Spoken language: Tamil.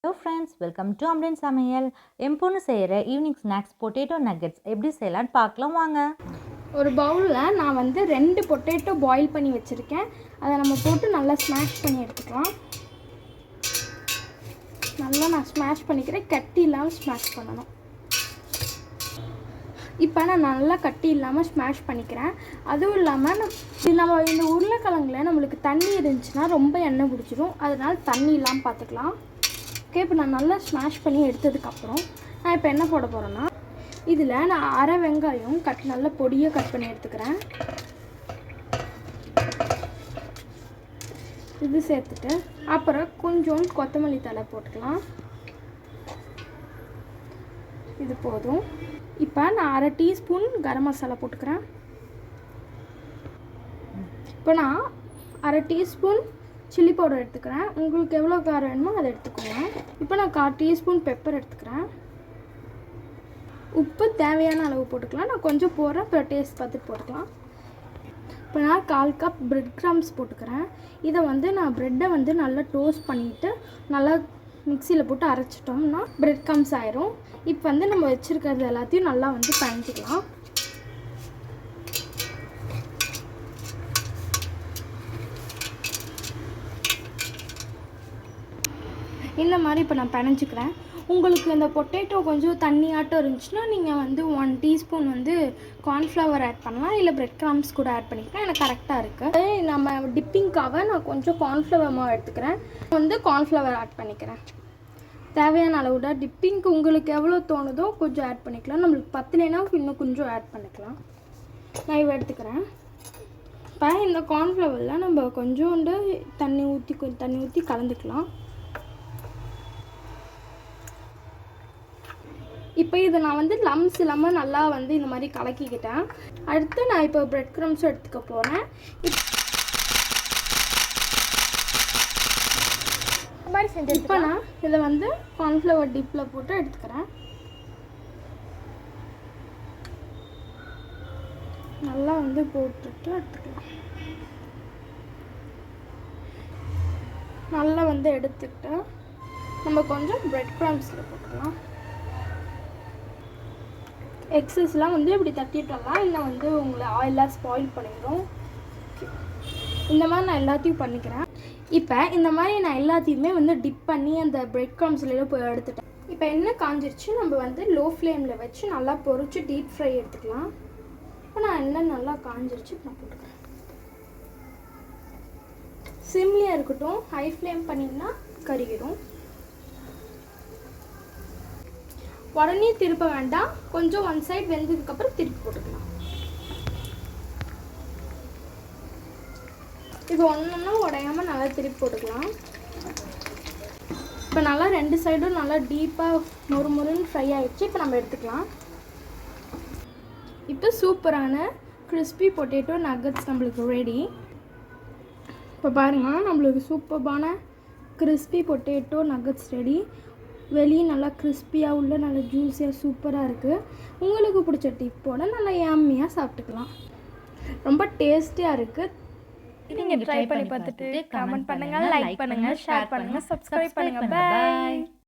Hello friends, welcome to Amreen சமையல். என் பொண்ணு செய்கிற ஈவினிங் ஸ்நாக்ஸ் பொட்டேட்டோ நக்கெட்ஸ் எப்படி செய்யலான்னு பார்க்கலாம் வாங்க. ஒரு பவுலில் நான் வந்து 2 பொட்டேட்டோ பாயில் பண்ணி வச்சுருக்கேன். அதை நம்ம போட்டு நல்லா ஸ்மாஷ் பண்ணி எடுத்துக்கலாம். நல்லா நான் ஸ்மாஷ் பண்ணிக்கிறேன், கட்டி இல்லாமல் ஸ்மாஷ் பண்ணணும். இப்போ நான் நல்லா கட்டி இல்லாமல் ஸ்மாஷ் பண்ணிக்கிறேன். அதுவும் இல்லாமல் நம்ம இந்த உருளைக்கிழங்குல நம்மளுக்கு தண்ணி இருந்துச்சுன்னா ரொம்ப எண்ணெய் பிடிச்சிடும். அதனால் தண்ணி இல்லாமல் பார்த்துக்கலாம். ஓகே, இப்போ நான் நல்லா ஸ்மாஷ் பண்ணி எடுத்ததுக்கப்புறம் நான் இப்போ என்ன போட போகிறேன்னா, இதில் நான் அரை வெங்காயம் நல்லா பொடியாக கட் பண்ணி எடுத்துக்கிறேன். இது சேர்த்துட்டு அப்புறம் கொஞ்சம் கொத்தமல்லி தழை போட்டுக்கலாம். இது போதும். இப்போ நான் அரை டீஸ்பூன் கரம் மசாலா போட்டுக்கிறேன். இப்போ நான் அரை டீஸ்பூன் சில்லி பவுடர் எடுத்துக்கிறேன். உங்களுக்கு எவ்வளோ காரம் வேணுமோ அதை எடுத்துக்கோங்க. இப்போ நான் 1/4 டீஸ்பூன் பெப்பர் எடுத்துக்கிறேன். உப்பு தேவையான அளவு போட்டுக்கலாம். நான் கொஞ்சம் போடுறேன், அப்புறம் டேஸ்ட் பார்த்துட்டு போட்டுக்கலாம். இப்போ நான் 1/4 கப் பிரெட் கிராம்ஸ் போட்டுக்கிறேன். இதை வந்து நான் ப்ரெட்டை வந்து நல்லா டோஸ்ட் பண்ணிவிட்டு நல்லா மிக்சியில் போட்டு அரைச்சிட்டோம்னா பிரெட் கிராம்ஸ் ஆயிரும். இப்போ வந்து நம்ம வச்சுருக்கிறது எல்லாத்தையும் நல்லா வந்து பிணைஞ்சிக்கலாம். இந்த மாதிரி இப்போ நான் பிணைஞ்சிக்கிறேன். உங்களுக்கு இந்த பொட்டேட்டோ கொஞ்சம் தண்ணியாட்டம் இருந்துச்சுன்னா நீங்கள் வந்து 1 டீஸ்பூன் வந்து கார்ன்ஃப்ளவர் ஆட் பண்ணலாம், இல்லை பிரெட் கிராம்ஸ் கூட ஆட் பண்ணிக்கலாம். எனக்கு கரெக்டாக இருக்குது. நம்ம டிப்பிங்காக நான் கொஞ்சம் கார்ன்ஃப்ளவர் மாவு எடுத்துக்கிறேன். வந்து கார்ன்ஃப்ளவர் ஆட் பண்ணிக்கிறேன். தேவையான அளவுட டிப்பிங்க்கு உங்களுக்கு எவ்வளோ தோணுதோ கொஞ்சம் ஆட் பண்ணிக்கலாம். நம்மளுக்கு பத்தலைன்னா இன்னும் கொஞ்சம் ஆட் பண்ணிக்கலாம். நான் இவ்வளோ எடுத்துக்கிறேன். இப்போ இந்த கார்ன்ஃப்ளவரில் நம்ம கொஞ்சோண்டு தண்ணி ஊற்றி கலந்துக்கலாம். இப்போ இதை நான் வந்து லம்ஸ் இல்லாமல் நல்லா வந்து இந்த மாதிரி கலக்கிக்கிட்டேன். அடுத்து நான் இப்போ பிரெட் கிரம்ஸும் எடுத்துக்க போகிறேன். இப்போ நான் இதை வந்து கார்ன்ஃப்ளவர் டிப்பில் போட்டு எடுத்துக்கிறேன். நல்லா வந்து போட்டுட்டு எடுத்துக்கலாம். நல்லா வந்து எடுத்துக்கிட்டு நம்ம கொஞ்சம் பிரெட் கிரம்ஸில் போட்டுக்கலாம். எக்ஸஸ்லாம் வந்து இப்படி தட்டிட்டோம்னா இல்லை வந்து உங்களை ஆயிலாக ஸ்பாயில் பண்ணிடும். இந்த மாதிரி நான் எல்லாத்தையும் பண்ணிக்கிறேன். இப்போ இந்த மாதிரி நான் எல்லாத்தையுமே வந்து டிப் பண்ணி அந்த பிரெட் கிரம்ஸ்லாம் போய் எடுத்துட்டேன். இப்போ எண்ணெய் காஞ்சிருச்சு. நம்ம வந்து லோ ஃப்ளேமில் வச்சு நல்லா பொரிச்சு டீப் ஃப்ரை எடுத்துக்கலாம். இப்போ நான் எண்ணெய் நல்லா காஞ்சிருச்சு. இப்போ நான் போட்டுக்கிறேன். சிம்லியாக இருக்கட்டும், ஹை ஃப்ளேம் பண்ணிங்கன்னா கருகிடும். உடனே திருப்ப வேண்டாம், கொஞ்சம் ஒன் சைட் வெந்ததுக்கப்புறம் திருப்பி போட்டுக்கலாம். இப்போ ஒன்றா உடையாமல் நல்லா திருப்பி போட்டுக்கலாம். இப்போ நல்லா 2 சைடும் நல்லா டீப்பாக மொறுன்னு ஃப்ரை ஆகிடுச்சு. இப்போ நம்ம எடுத்துக்கலாம். இப்போ சூப்பரான கிறிஸ்பி பொட்டேட்டோ நக்கட்ஸ் நம்மளுக்கு ரெடி. இப்போ பாருங்கள், நம்மளுக்கு சூப்பரான கிறிஸ்பி பொட்டேட்டோ நக்கட்ஸ் ரெடி. வெளியே நல்லா கிறிஸ்பியாக உள்ள நல்லா ஜூஸியாக சூப்பராக இருக்குது. உங்களுக்கு பிடிச்ச டிப்போட நல்லா யம்மியாக சாப்பிட்டுக்கலாம். ரொம்ப டேஸ்டியாக இருக்குது. நீங்கள் ட்ரை பண்ணி பார்த்துட்டு கமெண்ட் பண்ணுங்கள், லைக் பண்ணுங்கள், ஷேர் பண்ணுங்கள், சப்ஸ்கிரைப் பண்ணுங்கள். பாய்.